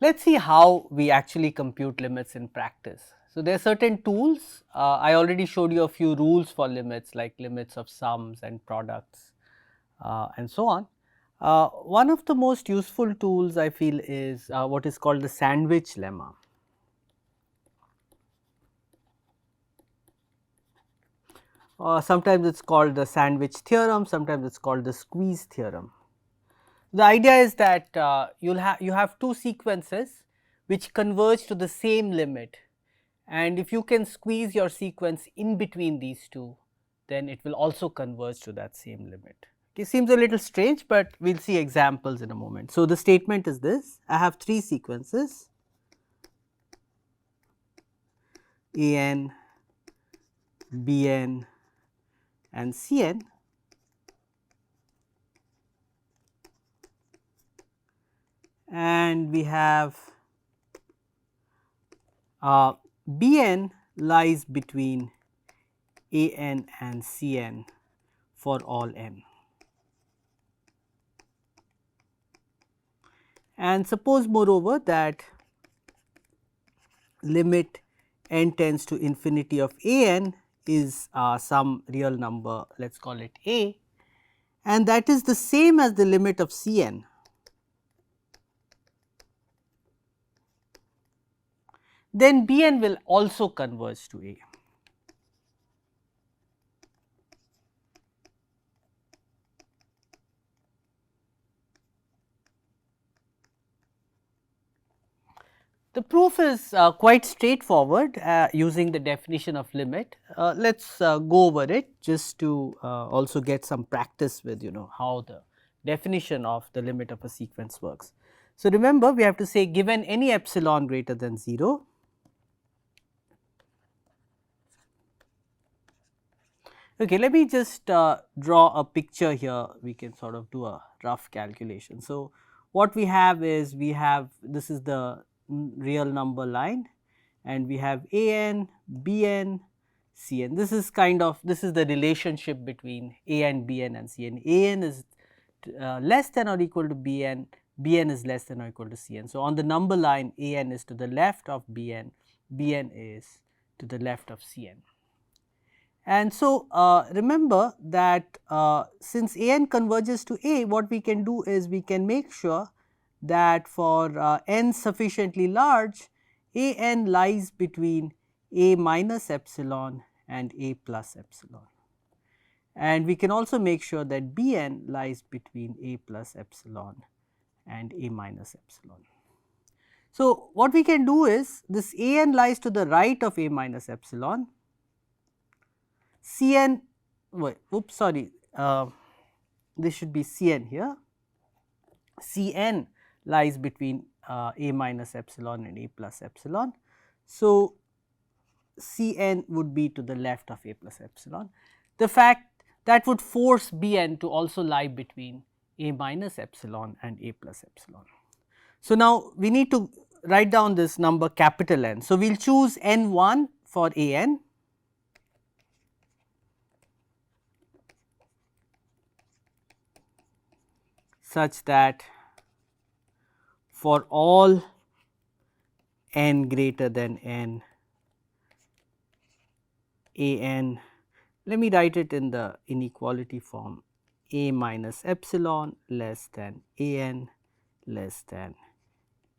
Let us see how we actually compute limits in practice. So, there are certain tools. I already showed you a few rules for limits, like limits of sums and products and so on. One of the most useful tools I feel is what is called the Sandwich Lemma. Sometimes it is called the Sandwich Theorem, sometimes it is called the Squeeze Theorem. The idea is that you have two sequences which converge to the same limit, and if you can squeeze your sequence in between these two, then it will also converge to that same limit. It seems a little strange, but we will see examples in a moment. So, the statement is this: I have three sequences AN, BN and Cn, and we have Bn lies between An and Cn for all n. And suppose moreover that limit n tends to infinity of An is some real number, let us call it A, and that is the same as the limit of Cn. Then Bn will also converge to A. The proof is quite straightforward using the definition of limit. Let us go over it just to also get some practice with how the definition of the limit of a sequence works. So, remember we have to say given any epsilon greater than 0, okay, let me just draw a picture here, we can sort of do a rough calculation. So, what we have is this is the real number line and we have An, Bn, Cn. This is the relationship between An, Bn and Cn. An is less than or equal to Bn, Bn is less than or equal to Cn. So, on the number line An is to the left of Bn, Bn is to the left of Cn. And so, remember that since An converges to A, what we can do is we can make sure that for n sufficiently large, An lies between A minus epsilon and A plus epsilon. And we can also make sure that Bn lies between A plus epsilon and A minus epsilon. So, what we can do is this An lies to the right of A minus epsilon, Cn, oops sorry, this should be Cn here, Cn lies between A minus epsilon and A plus epsilon. So, Cn would be to the left of A plus epsilon. The fact that would force Bn to also lie between A minus epsilon and A plus epsilon. So, now we need to write down this number capital N. So, we will choose n1 for An, such that for all n greater than n, An, let me write it in the inequality form, A minus epsilon less than An less than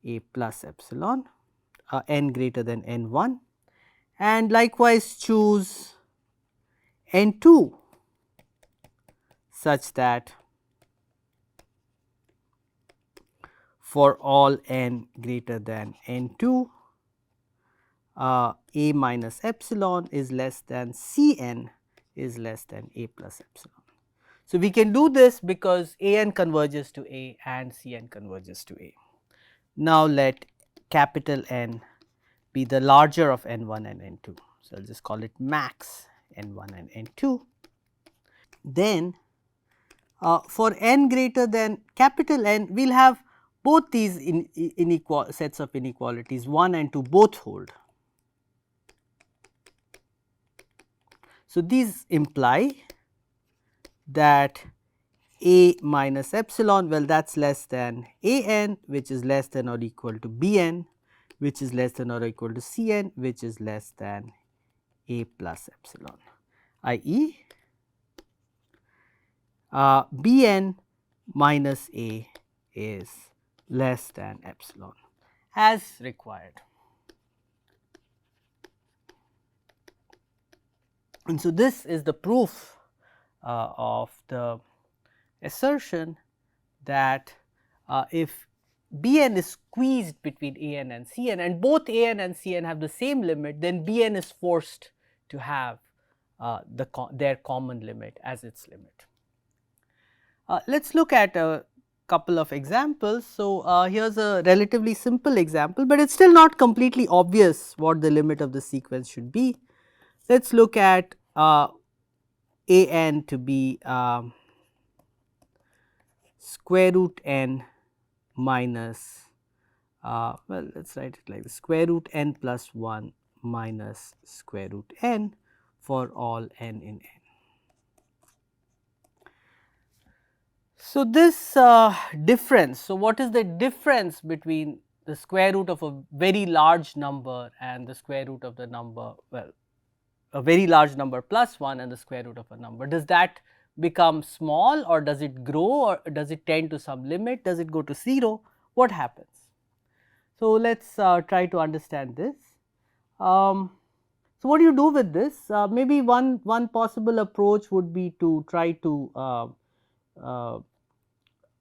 A plus epsilon, n greater than n1, and likewise choose n2 such that for all n greater than n2, A minus epsilon is less than Cn is less than A plus epsilon. So, we can do this because An converges to A and Cn converges to A. Now, let capital N be the larger of n1 and n2. So, I will just call it max n1 and n2. Then for n greater than capital N, we will have both these sets of inequalities 1 and 2 both hold. So, these imply that a minus epsilon, well that is less than a n, which is less than or equal to b n, which is less than or equal to c n, which is less than a plus epsilon, i.e. b n minus a is less than epsilon as required. And so, this is the proof of the assertion that if b n is squeezed between a n and c n and both a n and c n have the same limit, then b n is forced to have their common limit as its limit. Let us look at a couple of examples. So, here is a relatively simple example, but it is still not completely obvious what the limit of the sequence should be. Let us look at a n to be square root n minus well let us write it like this, square root n plus 1 minus square root n for all n in n. So, this difference, so what is the difference between the square root of a very large number and the square root of the number, well a very large number plus 1 and the square root of a number? Does that become small, or does it grow, or does it tend to some limit, does it go to 0, what happens? So, let us try to understand this. So, what do you do with this? Maybe one possible approach would be to try to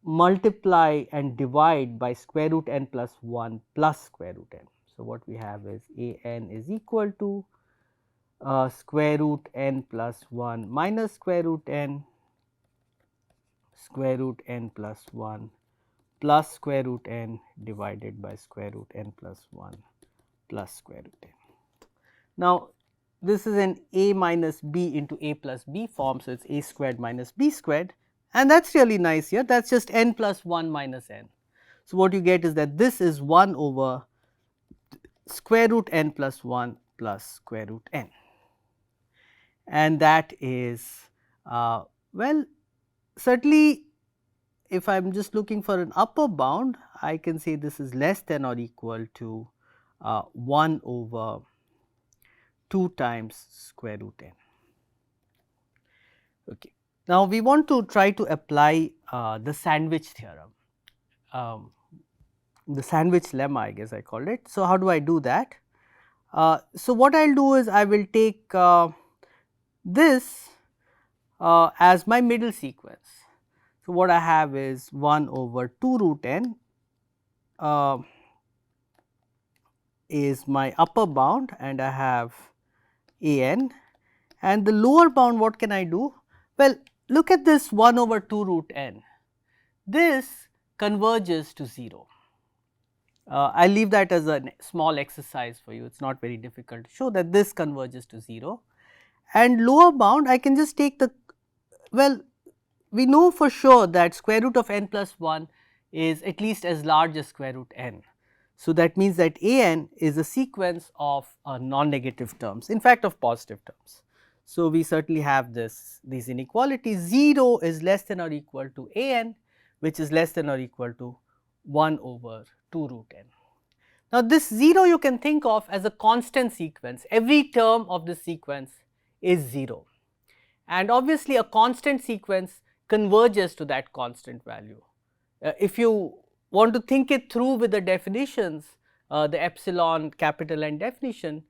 multiply and divide by square root n plus 1 plus square root n. So, what we have is a n is equal to square root n plus 1 minus square root n, square root n plus 1 plus square root n divided by square root n plus 1 plus square root n. Now, this is an a minus b into a plus b form. So, it is a squared minus b squared, and that is really nice here, that is just n plus 1 minus n. So, what you get is that this is 1 over square root n plus 1 plus square root n, and that is well certainly if I am just looking for an upper bound, I can say this is less than or equal to 1 over 2 times square root n. Okay. Now, we want to try to apply the sandwich theorem, the sandwich lemma I guess I called it. So, how do I do that? So, what I will do is I will take this as my middle sequence. So, what I have is 1 over 2 root n is my upper bound, and I have a n, and the lower bound what can I do? Well, look at this 1 over 2 root n, this converges to 0. I will leave that as a small exercise for you, it is not very difficult to show that this converges to 0, and lower bound I can just take the, well we know for sure that square root of n plus 1 is at least as large as square root n. So, that means that a n is a sequence of non-negative terms, in fact of positive terms. So, we certainly have these inequalities. 0 is less than or equal to a n, which is less than or equal to 1 over 2 root n. Now, this 0 you can think of as a constant sequence, every term of the sequence is 0, and obviously a constant sequence converges to that constant value. If you want to think it through with the definitions, the epsilon capital N definition,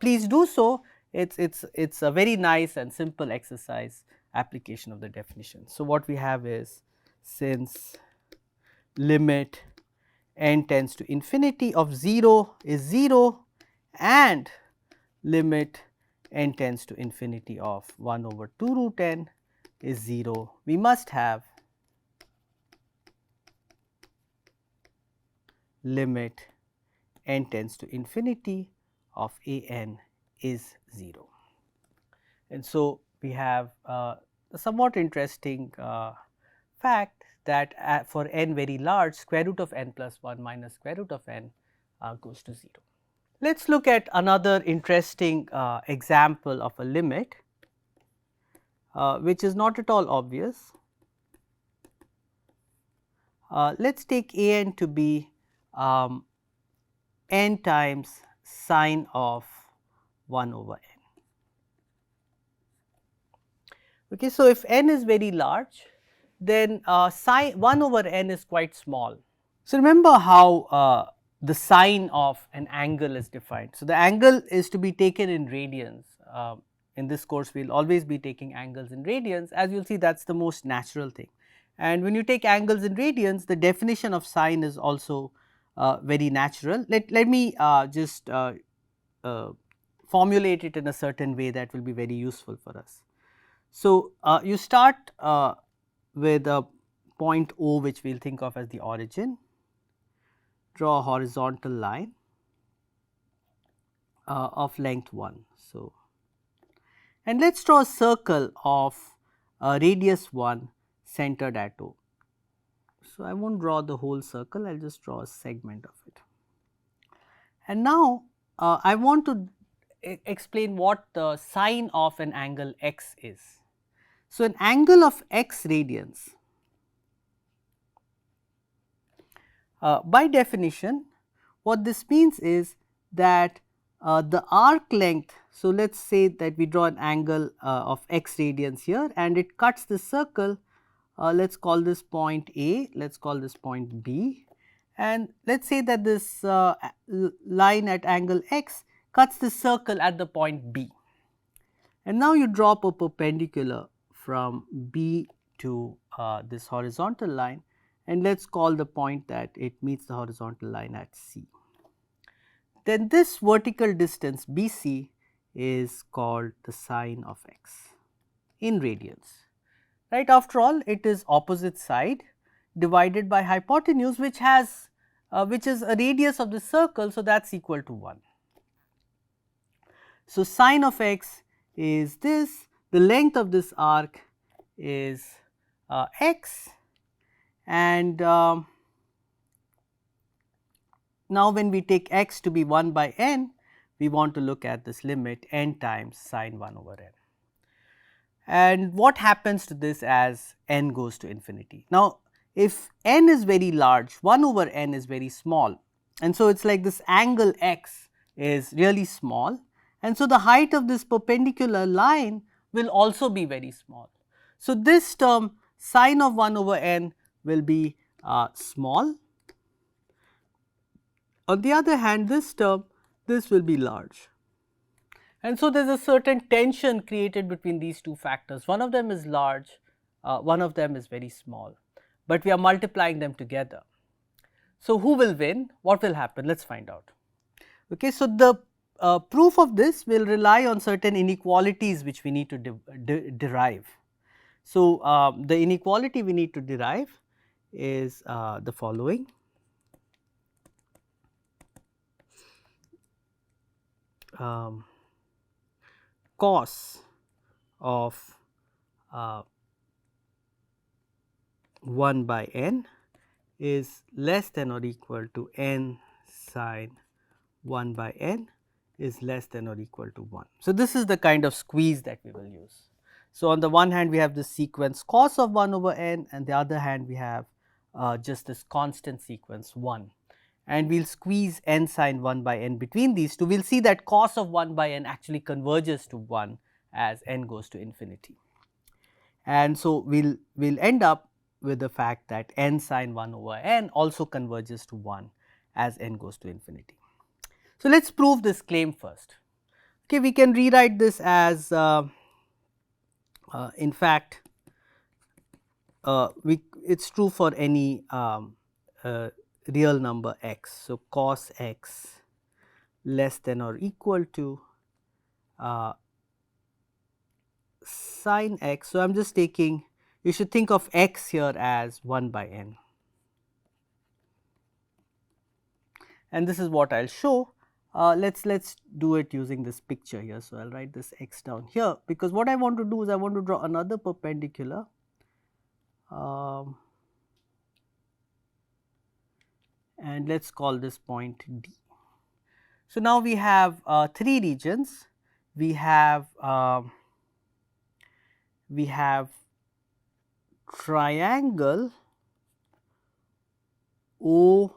please do so. It's a very nice and simple exercise application of the definition. So, what we have is, since limit n tends to infinity of 0 is 0 and limit n tends to infinity of 1 over 2 root n is 0, we must have limit n tends to infinity of a n is 0. And so, we have a somewhat interesting fact that for n very large, square root of n plus 1 minus square root of n goes to 0. Let us look at another interesting example of a limit which is not at all obvious. let us take a n to be n times sine of 1 over n. Okay, so, if n is very large, then sine 1 over n is quite small. So, remember how the sine of an angle is defined. So, the angle is to be taken in radians. In this course, we will always be taking angles in radians, as you will see that is the most natural thing. And when you take angles in radians, the definition of sine is also very natural. Let me just formulate it in a certain way that will be very useful for us. So, you start with a point O, which we will think of as the origin, draw a horizontal line of length 1. So, and let us draw a circle of radius 1 centered at O. So, I will not draw the whole circle, I will just draw a segment of it. And now, I want to explain what the sine of an angle x is. So, an angle of x radians, by definition, what this means is that the arc length. So, let us say that we draw an angle of x radians here and it cuts the circle. Let us call this point A, let us call this point B, and let us say that this line at angle x cuts the circle at the point B. And now you drop a perpendicular from B to this horizontal line, and let us call the point that it meets the horizontal line at C. Then this vertical distance BC is called the sine of x in radians, right. After all, it is opposite side divided by hypotenuse, which has which is a radius of the circle. So, that is equal to 1. So, sine of x is this, the length of this arc is x, and now when we take x to be 1 by n, we want to look at this limit n times sine 1 over n. And what happens to this as n goes to infinity? Now, if n is very large, 1 over n is very small, and so it is like this angle x is really small, and so the height of this perpendicular line will also be very small. So, this term sine of 1 over n will be small. On the other hand, this term, this will be large. And so, there is a certain tension created between these two factors. One of them is large, one of them is very small, but we are multiplying them together. So, who will win? What will happen? Let us find out. Okay, so, the proof of this will rely on certain inequalities which we need to derive. So, the inequality we need to derive is the following. Cos of 1 by n is less than or equal to n sine 1 by n is less than or equal to 1. So, this is the kind of squeeze that we will use. So, on the one hand we have this sequence cos of 1 over n, and the other hand we have just this constant sequence 1, and we will squeeze n sine 1 by n between these two. We will see that cos of 1 by n actually converges to 1 as n goes to infinity. And so, we will end up with the fact that n sine 1 over n also converges to 1 as n goes to infinity. So, let us prove this claim first. Okay, we can rewrite this as in fact it is true for any real number x. So, cos x less than or equal to sin x. So, I am just taking, you should think of x here as 1 by n, and this is what I will show. Let's do it using this picture here. So, I will write this x down here, because what I want to do is I want to draw another perpendicular and let us call this point D. So, now we have 3 regions. We have triangle OAB.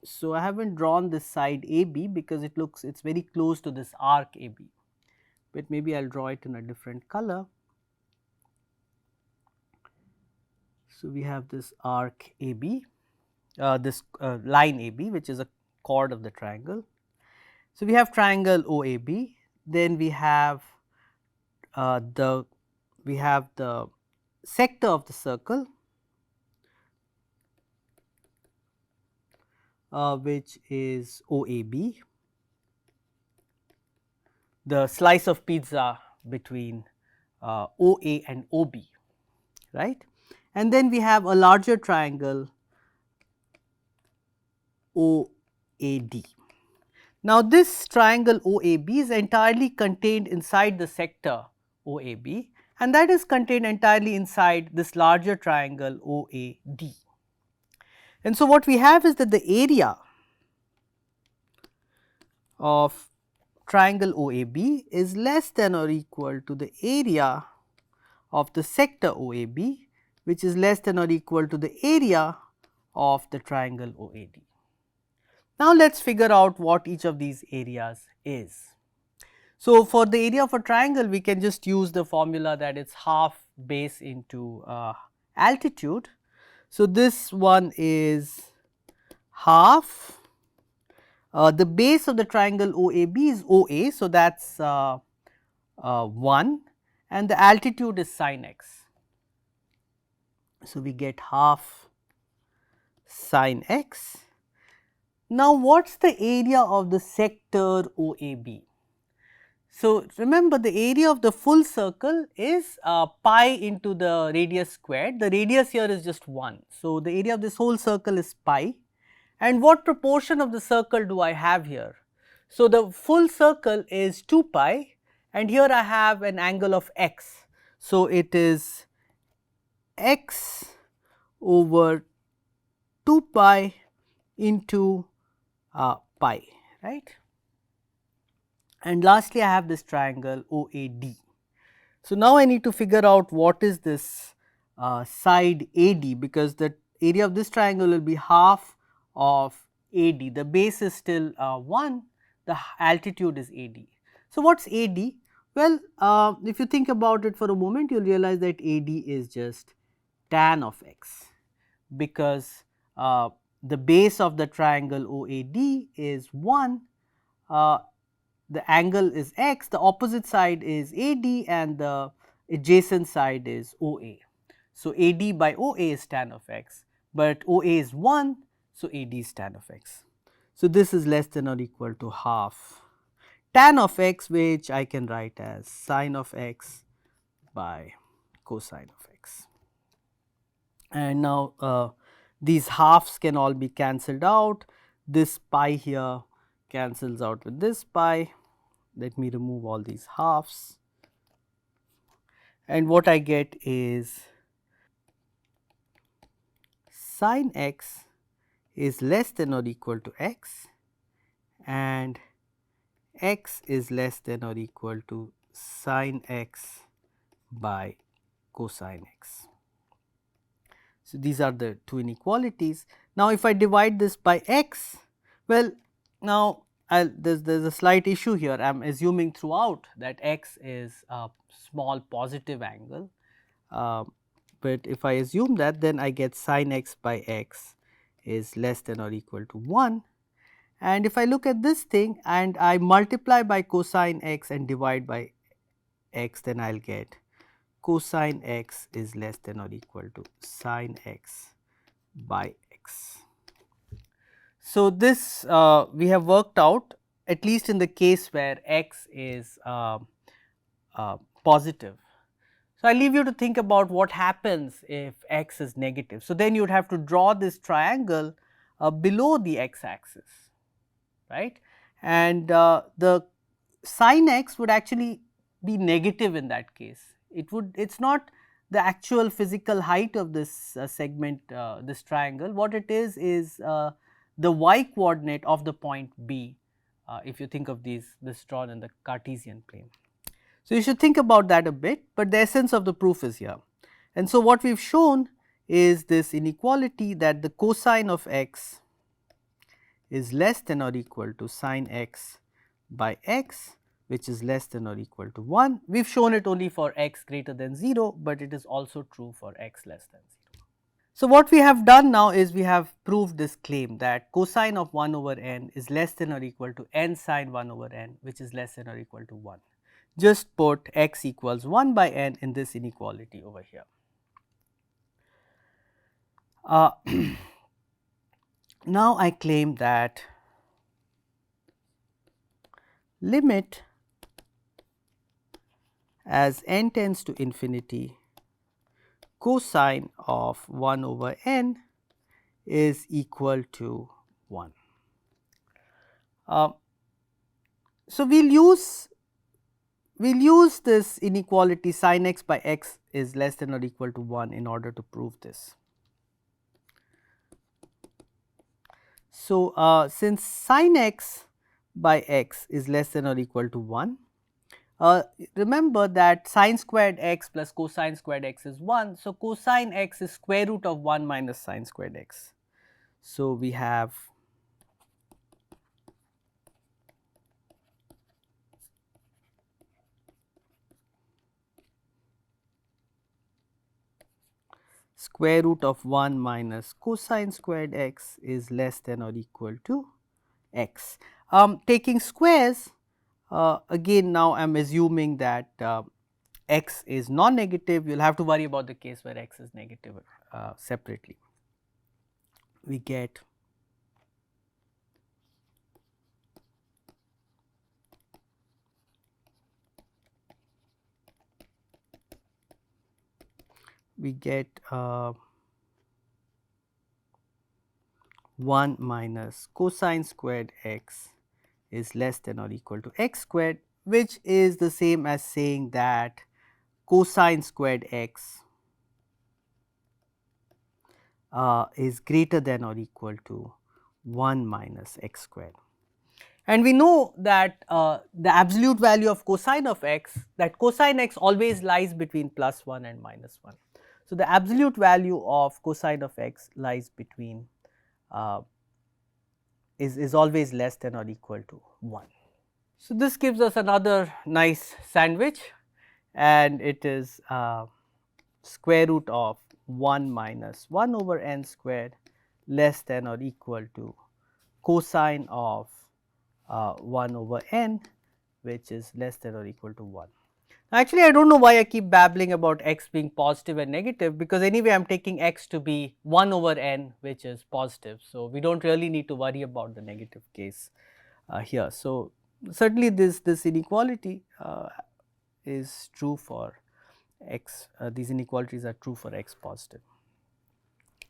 So, I have not drawn this side AB because it is very close to this arc AB, but maybe I will draw it in a different color. So, we have this arc AB, this line AB, which is a chord of the triangle. So, we have triangle OAB, then we have the sector of the circle, which is OAB, the slice of pizza between OA and OB, right. And then we have a larger triangle OAD. Now, this triangle OAB is entirely contained inside the sector OAB, and that is contained entirely inside this larger triangle OAD. And so, what we have is that the area of triangle OAB is less than or equal to the area of the sector OAB, which is less than or equal to the area of the triangle OAD. Now, let us figure out what each of these areas is. So, for the area of a triangle, we can just use the formula that it is half base into altitude. So, this one is half. The base of the triangle OAB is OA. So, that is 1, and the altitude is sin x. So, we get half sin x. Now, what is the area of the sector OAB? So, remember the area of the full circle is pi into the radius squared. The radius here is just 1. So, the area of this whole circle is pi, and what proportion of the circle do I have here? So, the full circle is 2 pi, and here I have an angle of x. So, it is x over 2 pi into pi, right. And lastly, I have this triangle OAD. So, now I need to figure out what is this side AD, because the area of this triangle will be half of AD. The base is still 1, the altitude is AD. So, what is AD? Well, if you think about it for a moment, you will realize that AD is just tan of x, because the base of the triangle OAD is 1, the angle is x, the opposite side is AD, and the adjacent side is OA. So, AD by OA is tan of x, but OA is 1, so AD is tan of x. So, this is less than or equal to half tan of x, which I can write as sin of x by cosine of x. And now, these halves can all be cancelled out. This pi here cancels out with this pi. Let me remove all these halves, and what I get is sin x is less than or equal to x, and x is less than or equal to sin x by cosine x. So, these are the two inequalities. Now, if I divide this by x, well, now there is a slight issue here. I am assuming throughout that x is a small positive angle, but if I assume that, then I get sin x by x is less than or equal to 1. And if I look at this thing and I multiply by cosine x and divide by x, then I will get cosine x is less than or equal to sin x by x. So, this we have worked out, at least in the case where x is positive. So, I leave you to think about what happens if x is negative. So, then you would have to draw this triangle below the x axis, right, and the sin x would actually be negative in that case. It is not the actual physical height of this segment, this triangle. What it is the y coordinate of the point B, if you think of this drawn in the Cartesian plane. So, you should think about that a bit, but the essence of the proof is here. And so, what we have shown is this inequality that the cosine of x is less than or equal to sine x by x, which is less than or equal to 1. We have shown it only for x greater than 0, but it is also true for x less than 0. So, what we have done now is we have proved this claim that cosine of 1 over n is less than or equal to n sine 1 over n, which is less than or equal to 1. Just put x equals 1 by n in this inequality over here. Now, I claim that limit as n tends to infinity cosine of 1 over n is equal to 1. So, we will use this inequality sin x by x is less than or equal to 1 in order to prove this. So, since sin x by x is less than or equal to 1, remember that sine squared x plus cosine squared x is 1. So, cosine x is square root of 1 minus sine squared x. So, we have square root of 1 minus cosine squared x is less than or equal to x. Taking squares, again now I am assuming that x is non-negative. You will have to worry about the case where x is negative separately. We get we get 1 minus cosine squared x is less than or equal to x squared, which is the same as saying that cosine squared x is greater than or equal to 1 minus x squared. And we know that the absolute value of cosine of x, that cosine x always lies between plus 1 and minus 1. So, the absolute value of cosine of x lies between is always less than or equal to 1. So, this gives us another nice sandwich, and it is square root of 1 minus 1 over n squared less than or equal to cosine of 1 over n, which is less than or equal to 1. Actually, I do not know why I keep babbling about x being positive and negative, because anyway I am taking x to be 1 over n, which is positive. So, we do not really need to worry about the negative case here. So, certainly this inequality is true for x, these inequalities are true for x positive.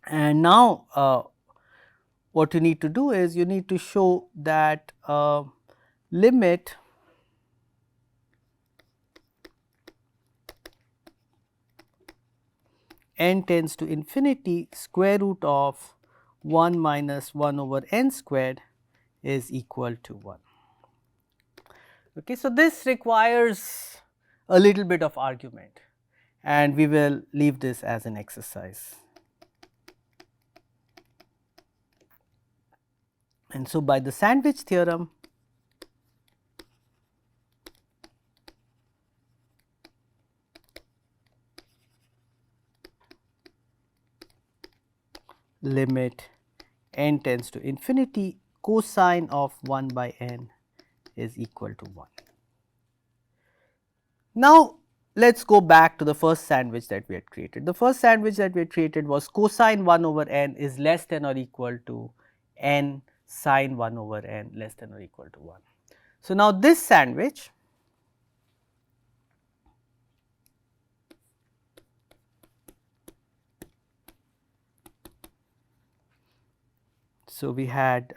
And now, what you need to do is you need to show that limit n tends to infinity square root of 1 minus 1 over n squared is equal to 1. Okay, so, this requires a little bit of argument, and we will leave this as an exercise. And so, by the sandwich theorem, limit n tends to infinity cosine of 1 by n is equal to 1. Now, let us go back to the first sandwich that we had created. The first sandwich that we had created was cosine 1 over n is less than or equal to n sine 1 over n less than or equal to 1. So, now this sandwich so we had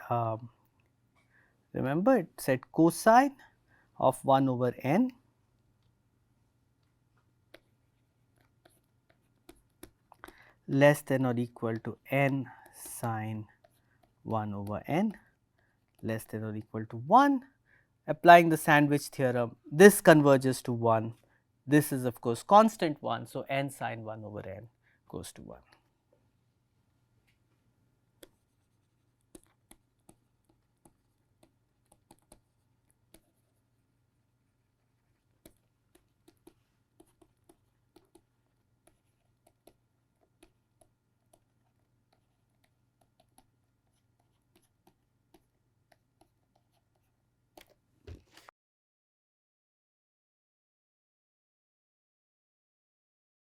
remember it said cosine of 1 over n less than or equal to n sine 1 over n less than or equal to 1. Applying the sandwich theorem, this converges to 1, this is of course constant 1. So, n sine 1 over n goes to 1.